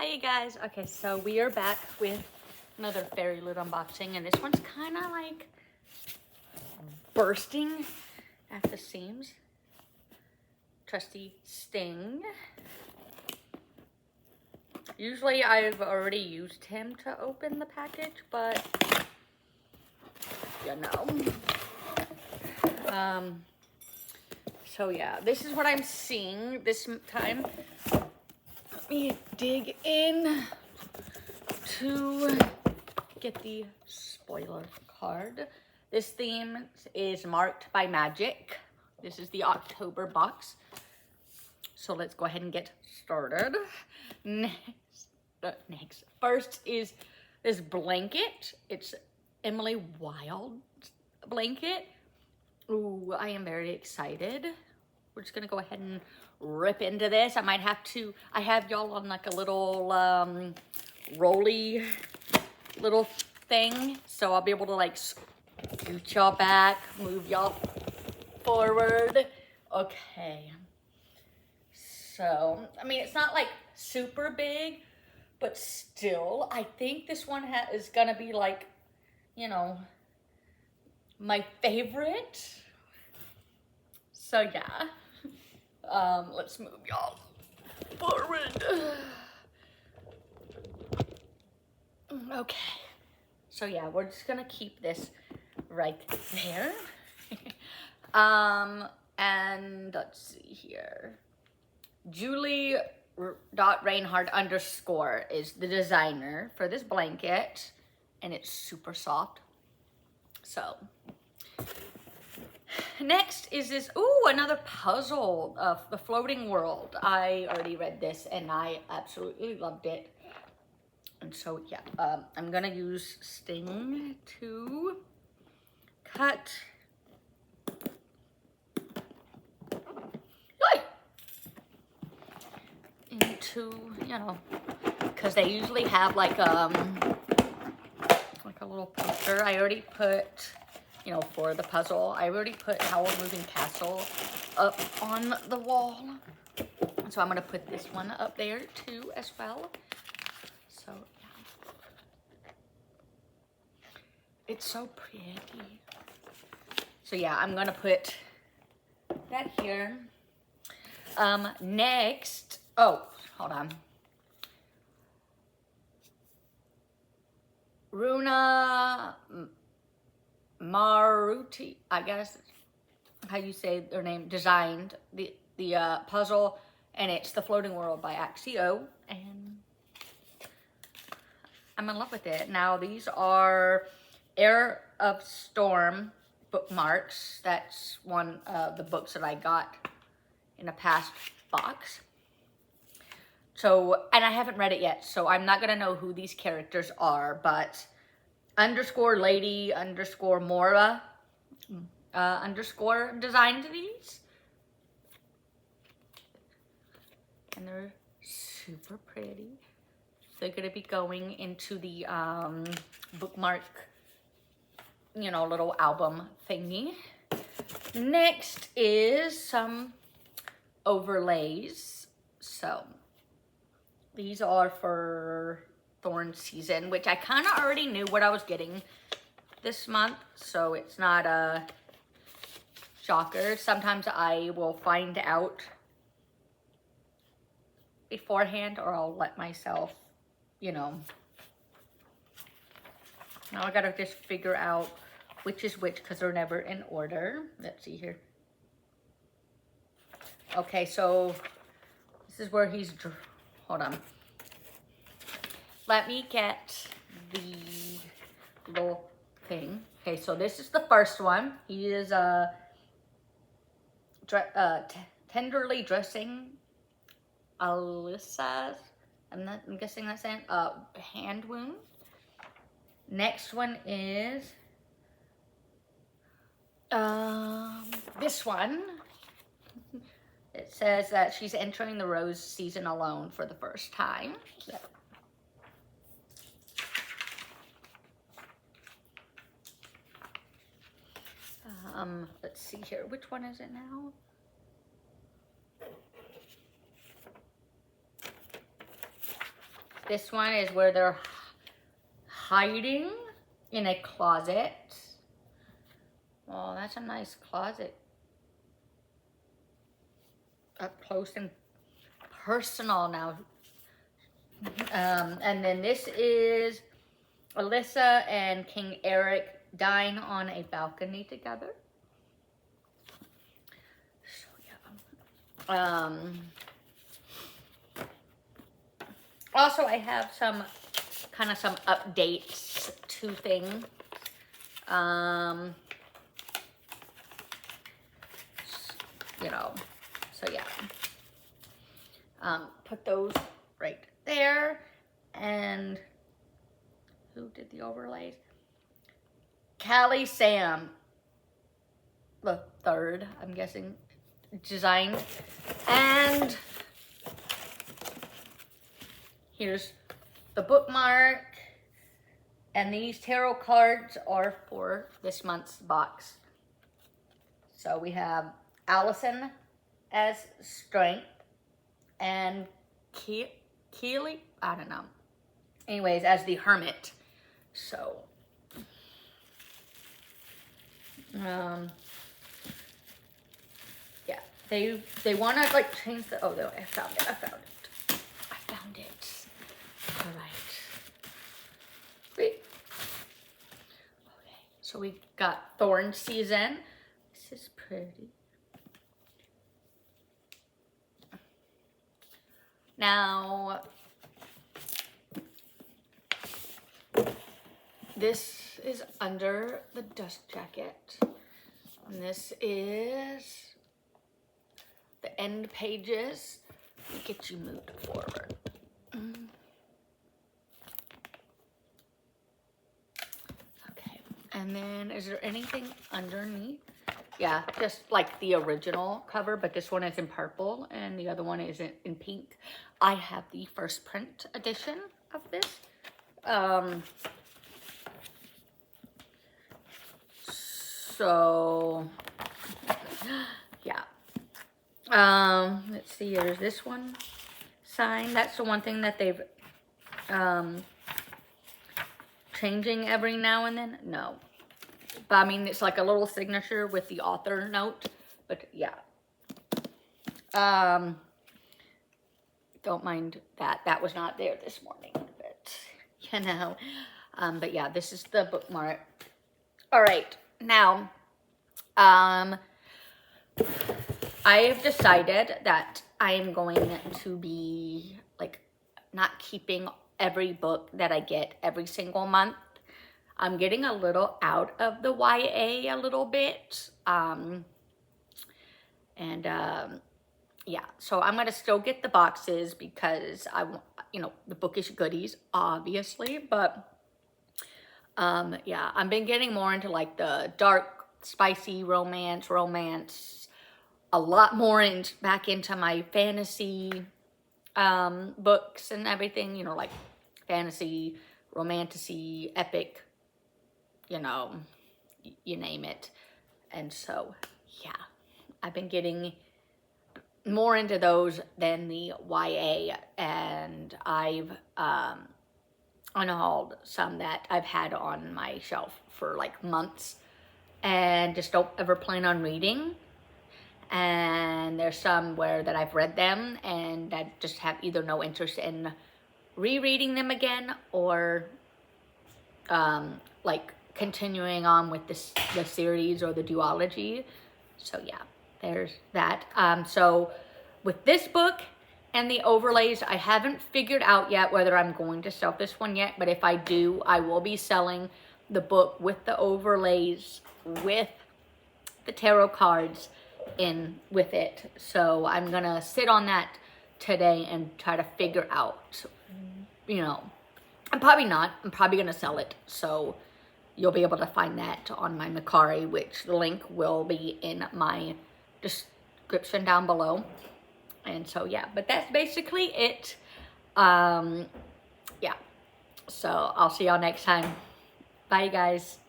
Hi you guys. Okay, so we are back with another FairyLoot unboxing, and this one's kind of like bursting at the seams. Trusty Sting. Usually I've already used him to open the package, but you know. So yeah, this is what I'm seeing this time. Let me dig in to get the spoiler card. This theme is marked by magic. This is the October box. So let's go ahead and get started. First is this blanket. It's Emily Wild's blanket. Ooh, I am very excited. We're just gonna go ahead and rip into this. I might have to, I have y'all on like a little rolly little thing. So I'll be able to like scoot y'all back, move y'all forward. Okay. So, I mean, it's not like super big, but still, I think this one is gonna be like, you know, my favorite. So yeah, let's move y'all forward. Okay, so yeah, we're just gonna keep this right there. And let's see here. Julie.Reinhardt_ is the designer for this blanket, and it's super soft. So next is this, ooh, another puzzle of the floating world. I already read this and I absolutely loved it. And so yeah, I'm gonna use Sting to cut into, you know, because they usually have like a little poster. I already put, you know, for the puzzle, I already put Howl Moving Castle up on the wall. So I'm gonna put this one up there too as well. So yeah. It's so pretty. So yeah, I'm gonna put that here. Next, oh, hold on. Runa Maruti, I guess how you say their name, designed the puzzle, and it's The Floating World by Axio, and I'm in love with it. Now these are Air of Storm bookmarks. That's one of the books that I got in a past box. So, and I haven't read it yet, so I'm not gonna know who these characters are, but _lady_Mora _ designed these. And they're super pretty. They're gonna be going into the bookmark, you know, little album thingy. Next is some overlays. So these are for Thorn season, which I kind of already knew what I was getting this month, so it's not a shocker. Sometimes I will find out beforehand, or I'll let myself, you know. Now I gotta just figure out which is which because they're never in order. Let's see here. Okay, so this is where he's, hold on. Let me get the little thing. Okay, so this is the first one. He is tenderly dressing Alyssa's, I'm guessing that's an hand wound. Next one is this one. It says that she's entering the rose season alone for the first time. So. Let's see here. Which one is it now? This one is where they're hiding in a closet. Oh, that's a nice closet. Up close and personal now. And then this is Alyssa and King Eric dine on a balcony together. So yeah. Also, I have some updates to things. You know, so yeah. Put those right there. And who did the overlays? Callie Sam the third, I'm guessing, designed. And here's the bookmark. And these tarot cards are for this month's box. So we have Allison as Strength and Keely, I don't know. Anyways, as the Hermit. So, yeah, they want to like change the, oh, no, I found it. All right. Great. Okay, so we got Thorn Season. This is pretty. Now, this is Under the Dust Jacket. And this is the end pages. Let me get you moved forward. Okay, and then is there anything underneath? Yeah, just like the original cover, but this one is in purple and the other one is in pink. I have the first print edition of this. So, yeah. Let's see, there's this one signed. That's the one thing that they've, changing every now and then. No. But I mean, it's like a little signature with the author note. But yeah. Don't mind that. That was not there this morning. But, you know. But yeah, this is the bookmark. All right. Now, I have decided that I am going to be, like, not keeping every book that I get every single month. I'm getting a little out of the YA a little bit. Yeah, so I'm going to still get the boxes because I want, you know, the bookish goodies, obviously. But, yeah, I've been getting more into, like, the dark, spicy romance, a lot more back into my fantasy books and everything, you know, like fantasy, romantasy, epic, you know, you name it. And so, yeah, I've been getting more into those than the YA, and I've unhauled some that I've had on my shelf for like months and just don't ever plan on reading. And there's some where that I've read them and I just have either no interest in rereading them again or like continuing on with the series or the duology. So yeah, there's that. So with this book and the overlays, I haven't figured out yet whether I'm going to sell this one yet, but if I do, I will be selling the book with the overlays, with the tarot cards in with it. So I'm gonna sit on that today and try to figure out, you know, I'm probably gonna sell it. So you'll be able to find that on my Mercari, which the link will be in my description down below. And so yeah, but that's basically it. Yeah, so I'll see y'all next time. Bye, guys.